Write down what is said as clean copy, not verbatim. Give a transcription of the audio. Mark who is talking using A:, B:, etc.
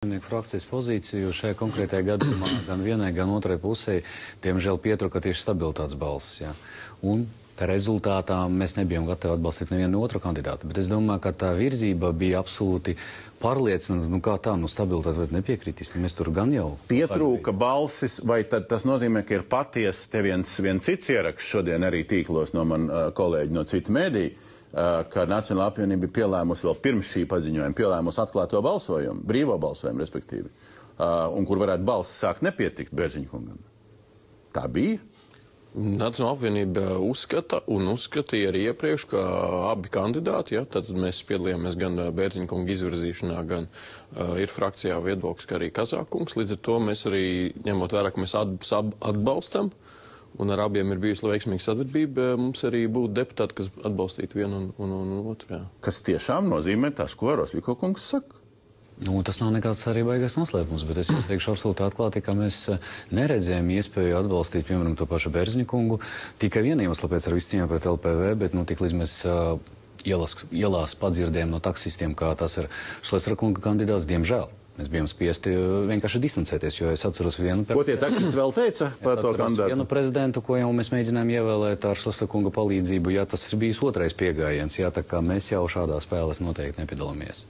A: Frakcijas pozīciju šajā konkrētajā gadījumā gan vienai, gan otrai pusē, diemžēl pietruka tieši stabilitātes balss. Ja. Un tā rezultātā mēs nebijām gatavi atbalstīt nevienu otru kandidātu, bet es domāju, ka tā virzība bija absolūti pārliecināta, kā tā, stabilitāte vai nepiekritīs. Mēs tur gan jau...
B: Pietrūka balsis, vai tad tas nozīmē, ka ir patiesi te viens cits ieraksts šodien arī tīklos no man kolēģi no citu mēdīju, ka Nacionālā apvienība ir pielēmusi vēl pirms šī paziņojuma, pielēmusi atklāto balsojumu, brīvo balsojumu, respektīvi, un kur varētu balss sākt nepietikt Bērziņkungam. Tā bija?
C: Nacionālā apvienība uzskata un uzskatīja arī iepriekš, ka abi kandidāti, ja, tad mēs piedalījāmies gan Bērziņkunga izvirzīšanā, gan ir frakcijā viedoklis, ka arī Kazākungs. Līdz ar to mēs arī, ņemot vērā, ka mēs atbalstam, un ar abiem ir bijusi veiksmīga sadarbība, mums arī būtu deputāti, kas atbalstītu vienu un otru. Jā.
B: Kas tiešām nozīmē tas, ko Rosļiko kungs saka?
A: Tas nav nekāds arī baigais noslēpums, bet es jums teikšu absolūti atklāti, ka mēs neredzējām iespēju atbalstīt, piemēram, to pašu Bērziņkungu tikai viena iemesla pēc ar visu cīņā pret LPV, bet tik līdz mēs ielās padzirdējām no taksistiem, kā tas ir Šlesera kunga kandidāts, diemžēl. Mēs bijām spiesti vienkārši distancēties, jo es atceros vienu...
B: Ko tie taksisti vēl teica par to kandidātu?
A: Vienu prezidentu, ko jau mēs mēģinājām ievēlēt ar Šlesera kunga palīdzību, tas ir bijis otrais piegājiens, tā kā mēs jau šādā spēlēs noteikti nepiedalāmies.